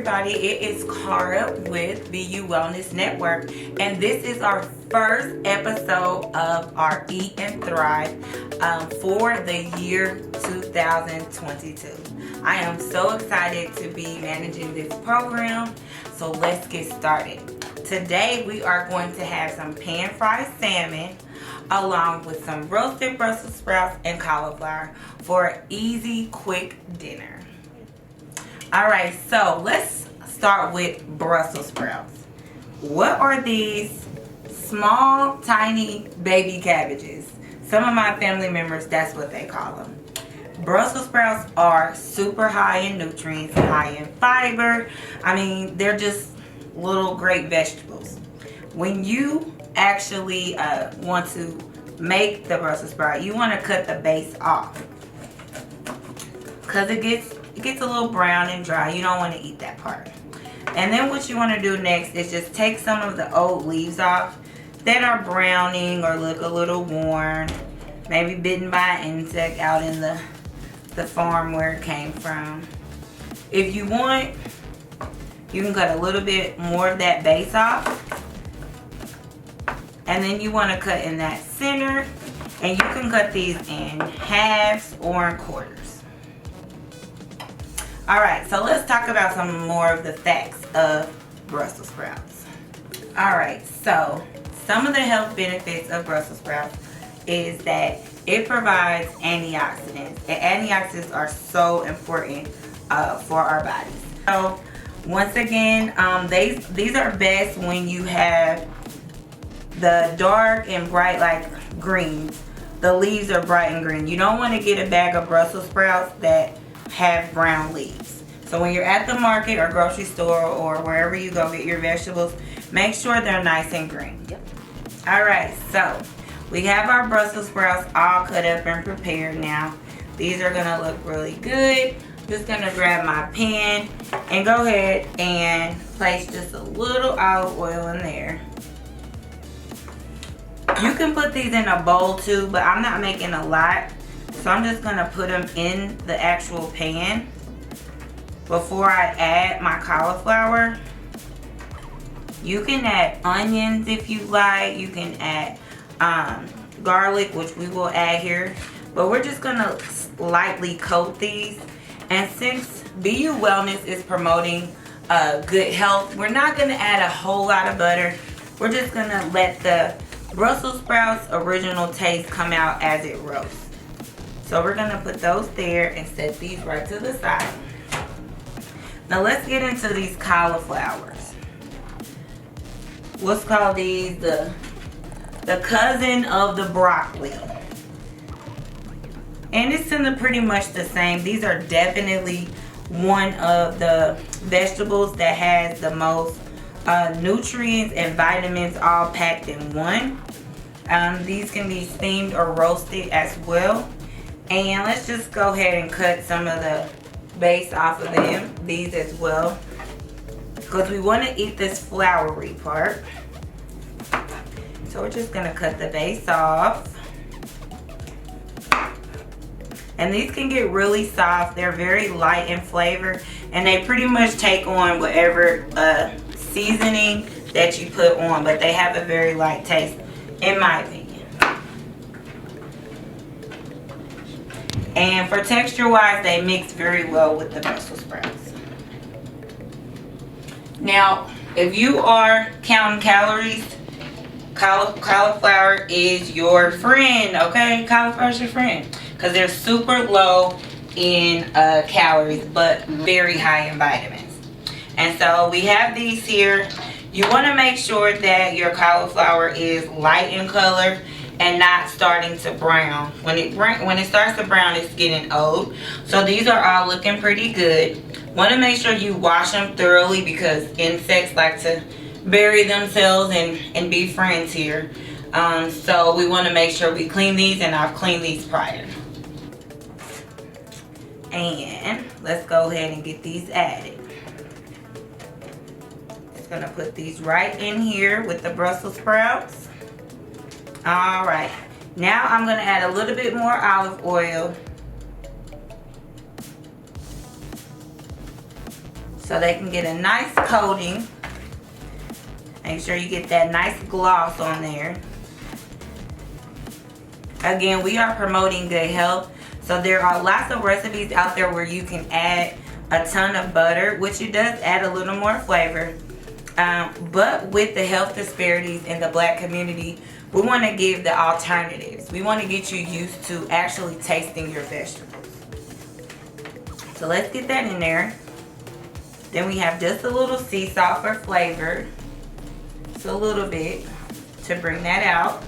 everybody, it is Cara with BU Wellness Network, and this is our first episode of our Eat and Thrive for the year 2022. I am so excited to be managing this program, so let's get started. Today we are going to have some pan-fried salmon along with some roasted Brussels sprouts and cauliflower for an easy, quick dinner. Alright, so let's start with Brussels sprouts. What are these small, tiny baby cabbages? Some of my family members, that's what they call them. Brussels sprouts are super high in nutrients, high in fiber. I mean, they're just little great vegetables. When you actually want to make the Brussels sprout, you want to cut the base off because it gets a little brown and dry. You don't want to eat that part. And then what you want to do next is just take some of the old leaves off that are browning or look a little worn, maybe bitten by an insect out in the farm where it came from. If you want, you can cut a little bit more of that base off. And then you want to cut in that center, and you can cut these in halves or in quarters. Alright, so let's talk about some more of the facts of Brussels sprouts. Alright, so some of the health benefits of Brussels sprouts is that it provides antioxidants. And antioxidants are so important for our bodies. So once again, these are best when you have the dark and bright like greens. The leaves are bright and green. You don't want to get a bag of Brussels sprouts that have brown leaves. So when you're at the market or grocery store or wherever you go get your vegetables, make sure they're nice and green. Yep. Alright, so we have our Brussels sprouts all cut up and prepared now. These are gonna look really good. Just gonna grab my pan and go ahead and place just a little olive oil in there. You can put these in a bowl too, but I'm not making a lot. So I'm just gonna put them in the actual pan before I add my cauliflower. You can add onions if you like. You can add garlic, which we will add here. But we're just gonna lightly coat these. And since BU Wellness is promoting good health, we're not gonna add a whole lot of butter. We're just gonna let the Brussels sprouts original taste come out as it roasts. So we're gonna put those there and set these right to the side. Now let's get into these cauliflowers. Let's call these the cousin of the broccoli. And it's in pretty much the same. These are definitely one of the vegetables that has the most nutrients and vitamins all packed in one. These can be steamed or roasted as well. And let's just go ahead and cut some of the base off of these as well, because we want to eat this floury part. So we're just going to cut the base off. And these can get really soft. They're very light in flavor, and they pretty much take on whatever seasoning that you put on, but they have a very light taste in my opinion. And for texture wise, they mix very well with the Brussels sprouts. Now, if you are counting calories, cauliflower is your friend, okay? Cauliflower is your friend, because they're super low in calories, but very high in vitamins. And so we have these here. You want to make sure that your cauliflower is light in color and not starting to brown. When it starts to brown, it's getting old. So these are all looking pretty good. Want to make sure you wash them thoroughly, because insects like to bury themselves and be friends here. So we want to make sure we clean these, and I've cleaned these prior. And let's go ahead and get these added. Just gonna put these right in here with the Brussels sprouts. Alright, now I'm going to add a little bit more olive oil. so they can get a nice coating. Make sure you get that nice gloss on there. Again, we are promoting good health, so there are lots of recipes out there where you can add a ton of butter, which it does add a little more flavor. But with the health disparities in the Black community, we want to give the alternatives. We want to get you used to actually tasting your vegetables. So let's get that in there. Then we have just a little sea salt for flavor. Just a little bit to bring that out.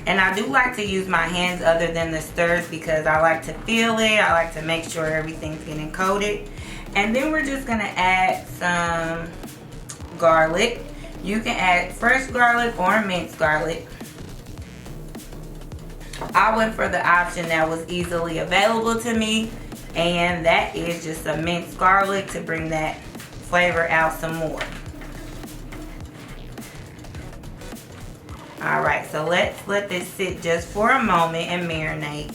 And I do like to use my hands other than the stirs because I like to feel it. I like to make sure everything's getting coated. And then we're just gonna add some garlic. You can add fresh garlic or minced garlic. I went for the option that was easily available to me, and that is just a minced garlic to bring that flavor out some more. Alright, so let's let this sit just for a moment and marinate.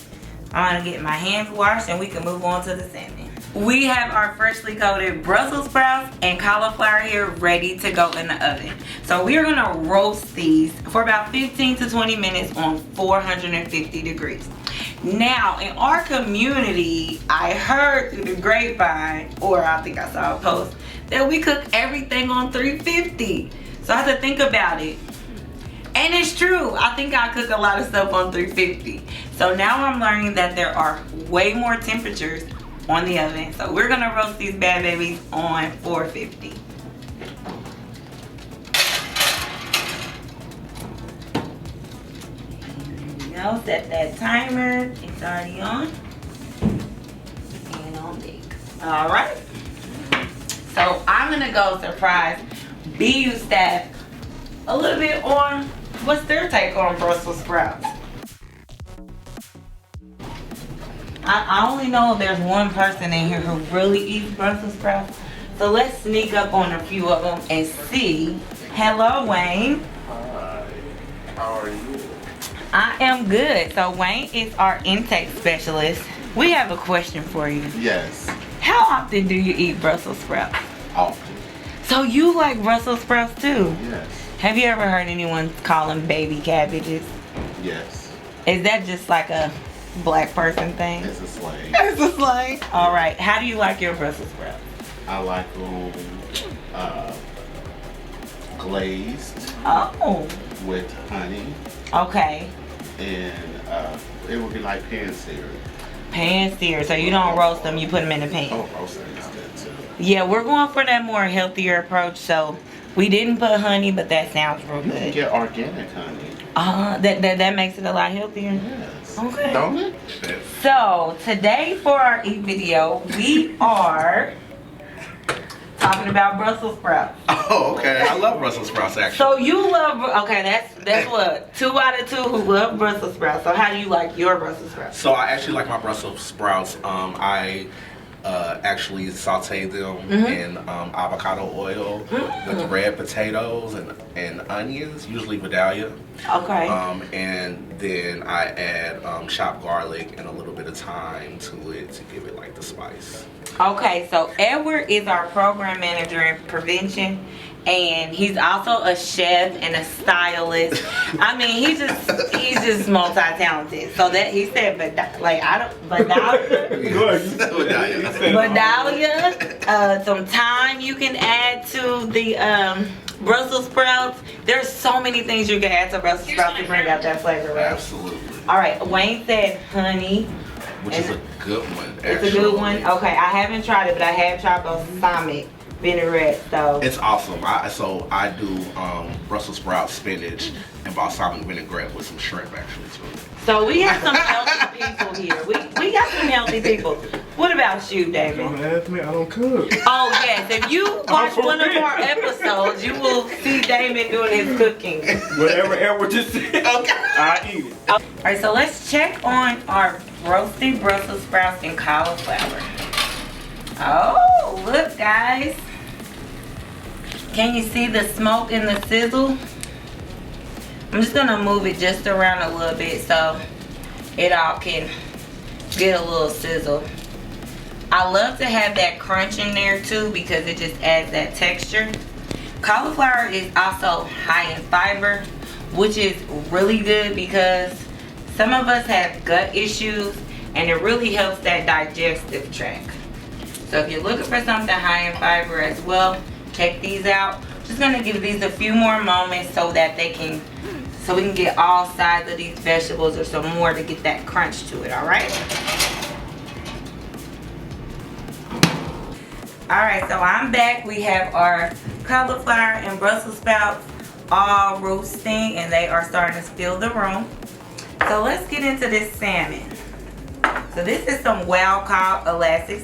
I'm gonna get my hands washed and we can move on to the salmon. We have our freshly coated Brussels sprouts and cauliflower here ready to go in the oven. So we're gonna roast these for about 15 to 20 minutes on 450 degrees. Now, in our community, I heard through the grapevine, or I think I saw a post, that we cook everything on 350. So I had to think about it. And it's true, I think I cook a lot of stuff on 350. So now I'm learning that there are way more temperatures on the oven. So we're gonna roast these bad babies on 450. There we go, set that timer. It's already on. And on bake. All right. So I'm gonna go surprise BU staff a little bit on what's their take on Brussels sprouts. I only know there's one person in here who really eats Brussels sprouts. So let's sneak up on a few of them and see. Hello, Wayne. Hi. How are you? I am good. So Wayne is our intake specialist. We have a question for you. Yes. How often do you eat Brussels sprouts? Often. So you like Brussels sprouts too? Yes. Have you ever heard anyone call them baby cabbages? Yes. Is that just like a Black person thing? It's a slang. It's a slang. All right. How do you like your Brussels sprouts? I like them glazed Oh. with honey, Okay. and it would be like pan-seared. Pan seared. So you don't roast them. You put them in the pan. Oh, roasting is good too. Yeah, we're going for that more healthier approach. So we didn't put honey, but that sounds real You can good. get organic honey. That makes it a lot healthier. Yes. Okay. Don't it? So today for our video, we are talking about Brussels sprouts. Oh, okay. I love Brussels sprouts actually. So you love, okay, that's what, 2 out of 2 who love Brussels sprouts. So how do you like your Brussels sprouts? So I actually like my Brussels sprouts. I actually saute them in avocado oil with red potatoes and onions, usually Vidalia. Okay. And then I add chopped garlic and a little bit of thyme to it to give it like the spice. Okay, so Edward is our program manager in prevention, and he's also a chef and a stylist. I mean, he's just multi-talented. So that he said, Vidalia, some thyme you can add to the Brussels sprouts. There's so many things you can add to Brussels sprouts to bring out that flavor, right? Absolutely. All right, Wayne said honey. Which is a good one. It's a good one. Okay, I haven't tried it, but I have tried balsamic vinaigrette. So it's awesome. I do Brussels sprouts, spinach, and balsamic vinaigrette with some shrimp actually too. So we have some healthy people here. We got some healthy people. What about you, David? Don't ask me, I don't cook. Oh yes, if you watch one of our episodes, you will see Damon doing his cooking. Whatever Edward just said, Okay. I eat it. All right, so let's check on our roasted Brussels sprouts and cauliflower. Oh, look, guys. Can you see the smoke and the sizzle? I'm just gonna move it just around a little bit so it all can get a little sizzle. I love to have that crunch in there too because it just adds that texture. Cauliflower is also high in fiber, which is really good because some of us have gut issues and it really helps that digestive tract. So if you're looking for something high in fiber as well, check these out. Just gonna give these a few more moments so that we can get all sides of these vegetables or some more to get that crunch to it, all right? All right, so I'm back. We have our cauliflower and Brussels sprouts all roasting and they are starting to fill the room. So let's get into this salmon. So this is some wild-caught Atlantic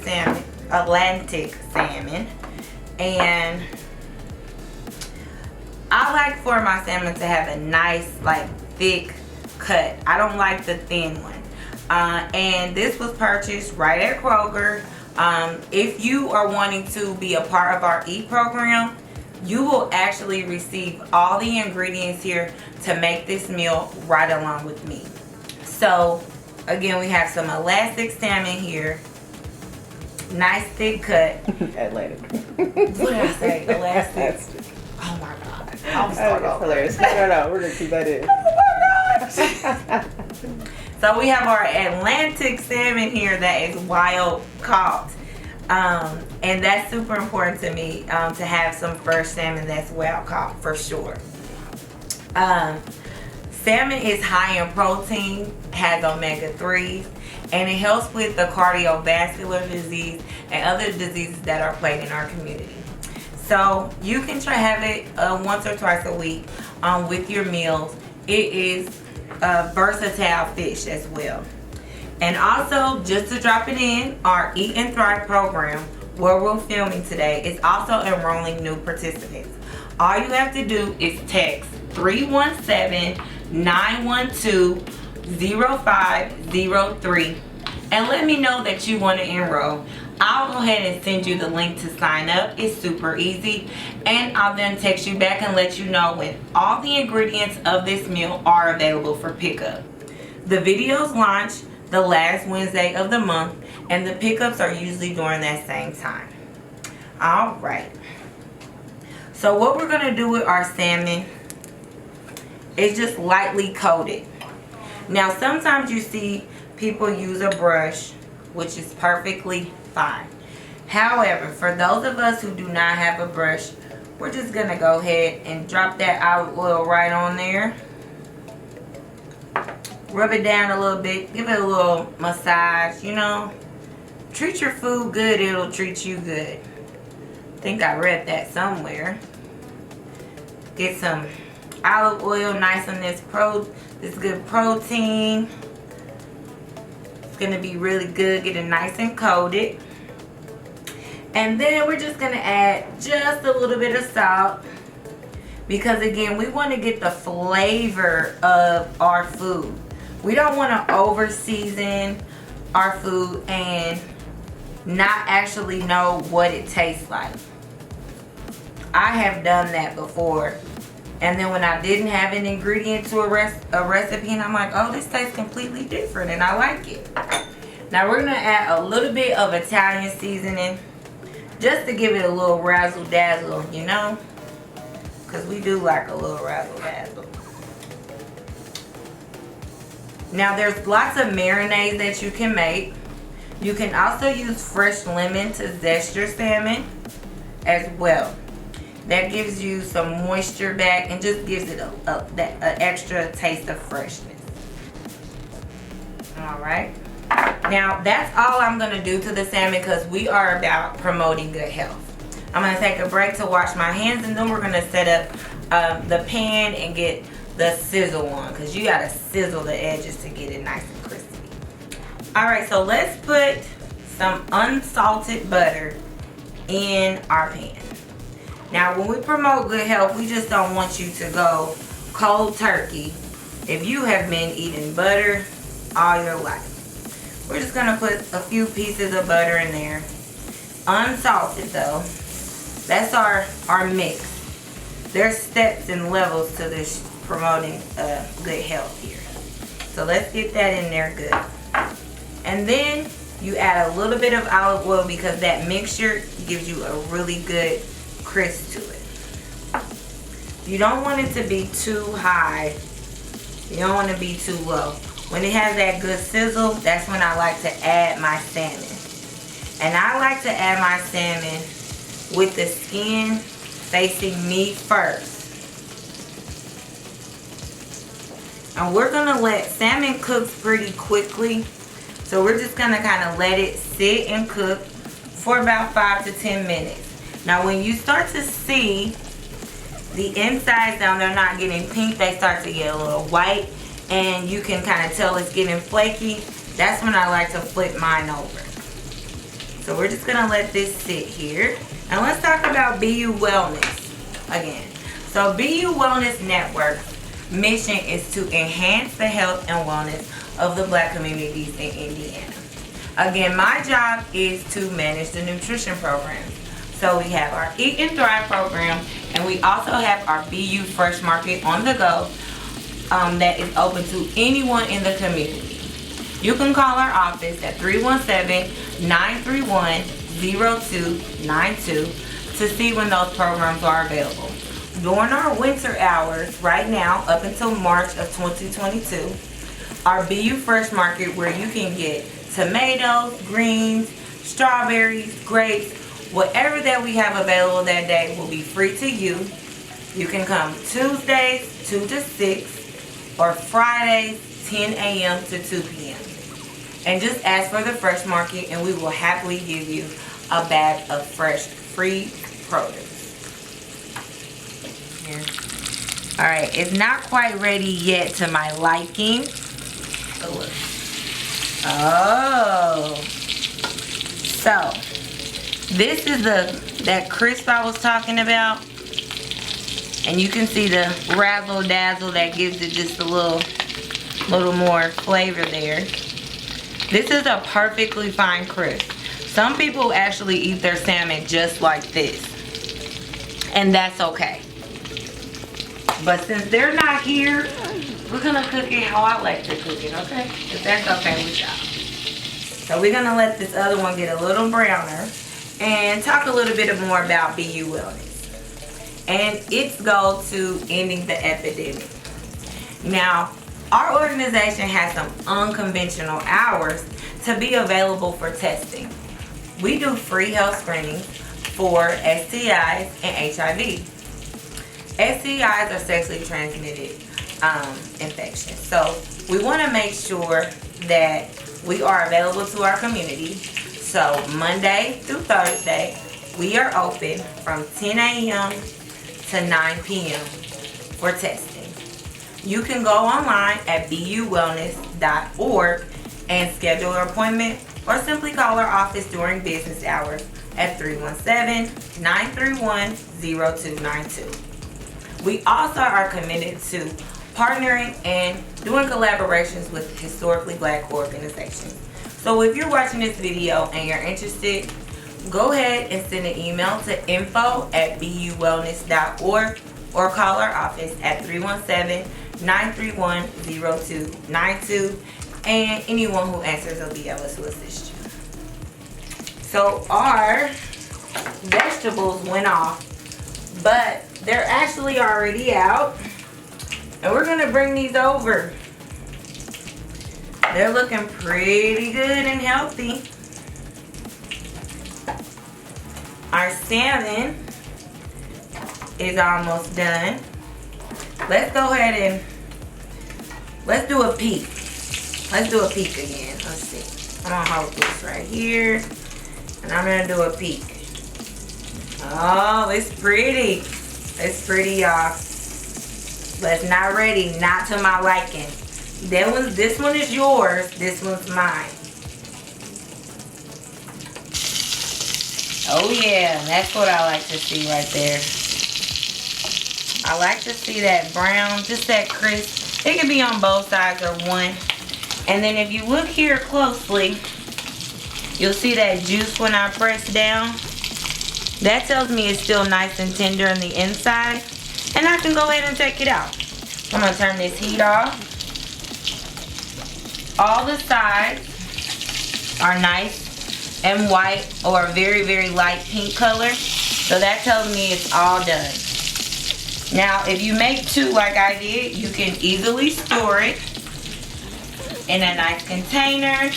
salmon. And I like for my salmon to have a nice, like, thick cut. I don't like the thin one. And this was purchased right at Kroger. If you are wanting to be a part of our E.A.T program, you will actually receive all the ingredients here to make this meal right along with me. So, again, we have some elastic salmon here. Nice thick cut. Atlantic. What did I say? Elastic. Oh my god. That's hilarious. No, we're gonna keep that in. Oh my gosh. So we have our Atlantic salmon here that is wild caught. And that's super important to me, to have some fresh salmon that's wild caught for sure. Salmon is high in protein, has omega-3s, and it helps with the cardiovascular disease and other diseases that are plaguing our community. So you can try have it once or twice a week with your meals. It is a versatile fish as well. And also, just to drop it in, our Eat and Thrive program, where we're filming today, is also enrolling new participants. All you have to do is text 317-912-0503 and let me know that you want to enroll. I'll go ahead and send you the link to sign up. It's super easy. And I'll then text you back and let you know when all the ingredients of this meal are available for pickup. The videos launch the last Wednesday of the month, and the pickups are usually during that same time. All right. So what we're going to do with our salmon is just lightly coat it. Now, sometimes you see people use a brush, which is perfectly fine. However, for those of us who do not have a brush, we're just going to go ahead and drop that olive oil right on there. Rub it down a little bit. Give it a little massage, you know. Treat your food good, it'll treat you good. I think I read that somewhere. Get some olive oil, nice on this good protein. It's gonna be really good. Get it nice and coated. And then we're just gonna add just a little bit of salt, because again, we want to get the flavor of our food. We don't want to over season our food and not actually know what it tastes like. I have done that before, and then when I didn't have an ingredient to a recipe, and I'm like, oh, this tastes completely different and I like it. Now we're gonna add a little bit of Italian seasoning just to give it a little razzle dazzle, you know, because we do like a little razzle dazzle. Now there's lots of marinades that you can make. You can also use fresh lemon to zest your salmon as well. That gives you some moisture back and just gives it an extra taste of freshness. Alright. Now that's all I'm going to do to the salmon, because we are about promoting good health. I'm going to take a break to wash my hands, and then we're going to set up the pan and get the sizzle on, because you got to sizzle the edges to get it nice and crispy. Alright, so let's put some unsalted butter in our pan. Now when we promote good health, we just don't want you to go cold turkey if you have been eating butter all your life. We're just going to put a few pieces of butter in there. Unsalted though. That's our mix. There's steps and levels to this promoting good health here. So let's get that in there good. And then You add a little bit of olive oil because that mixture gives you a really good crisp to it. You don't want it to be too high. You don't want to be too low. When it has that good sizzle, that's when I like to add my salmon. And I like to add my salmon with the skin facing me first. And we're gonna let salmon cook pretty quickly. So we're just gonna kind of let it sit and cook for about 5 to 10 minutes. Now when you start to see the insides down, they're not getting pink, they start to get a little white, and you can kind of tell it's getting flaky. That's when I like to flip mine over. So we're just gonna let this sit here. And let's talk about BU Wellness again. So BU Wellness Network mission is to enhance the health and wellness of the Black communities in Indiana. Again, my job is to manage the nutrition program. So we have our Eat and Thrive program, and we also have our BU Fresh Market on the go that is open to anyone in the community. You can call our office at 317-931-0292 to see when those programs are available. During our winter hours, right now, up until March of 2022, our BU Fresh Market, where you can get tomatoes, greens, strawberries, grapes, whatever that we have available that day will be free to you. You can come Tuesdays 2 to 6 or Fridays 10 a.m. to 2 p.m. And just ask for the Fresh Market and we will happily give you a bag of fresh, free produce. Here. Alright, it's not quite ready yet to my liking. Oh. So, this is that crisp I was talking about. And you can see the razzle dazzle that gives it just a little more flavor there. This is a perfectly fine crisp. Some people actually eat their salmon just like this. And that's okay. But since they're not here, we're gonna cook it how I like to cook it, okay? If that's okay with y'all. So we're gonna let this other one get a little browner and talk a little bit more about BU Wellness and its goal to ending the epidemic. Now, our organization has some unconventional hours to be available for testing. We do free health screenings for STIs and HIV. STIs are sexually transmitted infections. So we want to make sure that we are available to our community. So Monday through Thursday, we are open from 10 a.m. to 9 p.m. for testing. You can go online at buwellness.org and schedule an appointment or simply call our office during business hours at 317-931-0292. We also are committed to partnering and doing collaborations with historically Black organizations. So if you're watching this video and you're interested, go ahead and send an email to info@buwellness.org or call our office at 317-931-0292, and anyone who answers will be able to assist you. So our vegetables went off, but they're actually already out, and we're gonna bring these over. They're looking pretty good and healthy. Our salmon is almost done. Let's go ahead and let's do a peek. Let's do a peek again. Let's see. I'm gonna hold this right here, and I'm gonna do a peek. Oh, it's pretty. It's pretty, y'all. But it's not ready. Not to my liking. This one is yours. This one's mine. Oh yeah, that's what I like to see right there. I like to see that brown, just that crisp. It can be on both sides or one. And then if you look here closely, you'll see that juice when I press down. That tells me it's still nice and tender on the inside. And I can go ahead and take it out. I'm gonna turn this heat off. All the sides are nice and white or a very, very light pink color. So that tells me it's all done. Now, if you make 2 like I did, you can easily store it in a nice container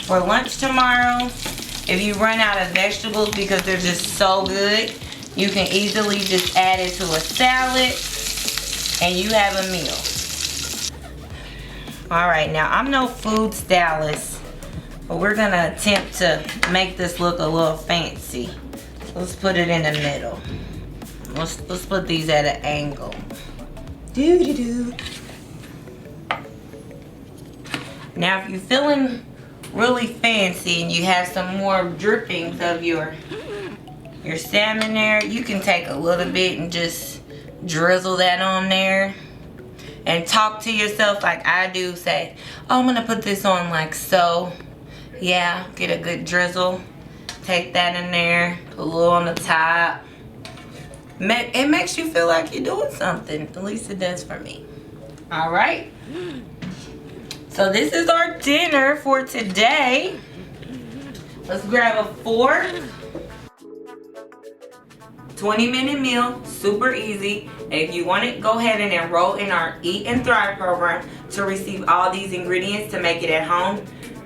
for lunch tomorrow. If you run out of vegetables because they're just so good, you can easily just add it to a salad and you have a meal. Alright, now I'm no food stylist, but we're gonna attempt to make this look a little fancy. So let's put it in the middle. Let's put these at an angle. Doo-doo-doo. Now if you're feeling really fancy and you have some more drippings of your salmon there, you can take a little bit and just drizzle that on there. And talk to yourself like I do. Say, oh, I'm gonna put this on like so. Yeah, get a good drizzle. Take that in there. Put a little on the top. It makes you feel like you're doing something. At least it does for me. All right. So this is our dinner for today. Let's grab a fork. 20-minute meal, super easy. And if you want it, go ahead and enroll in our Eat and Thrive program to receive all these ingredients to make it at home.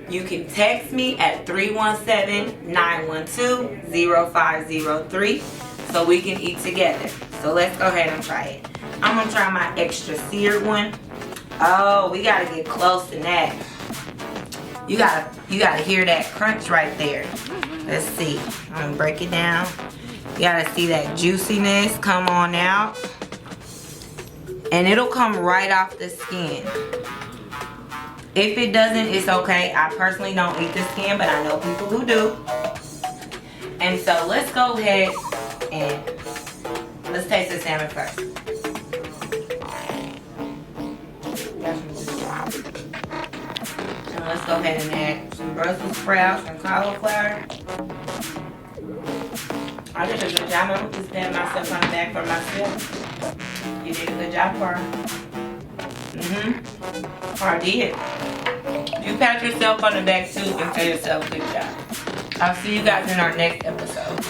You can text me at 317-912-0503 so we can eat together. So let's go ahead and try it. I'm gonna try my extra seared one. Oh, we gotta get close to that. You gotta hear that crunch right there. Let's see. I'm gonna break it down. You gotta see that juiciness come on out. And it'll come right off the skin. If it doesn't, it's okay. I personally don't eat the skin, but I know people who do. And so let's go ahead and let's taste the salmon first. And let's go ahead and add some Brussels sprouts and cauliflower. I did a good job. I'm going to stand myself on the back for myself. You did a good job for her. I did. You pat yourself on the back too and tell yourself good job. I'll see you guys in our next episode.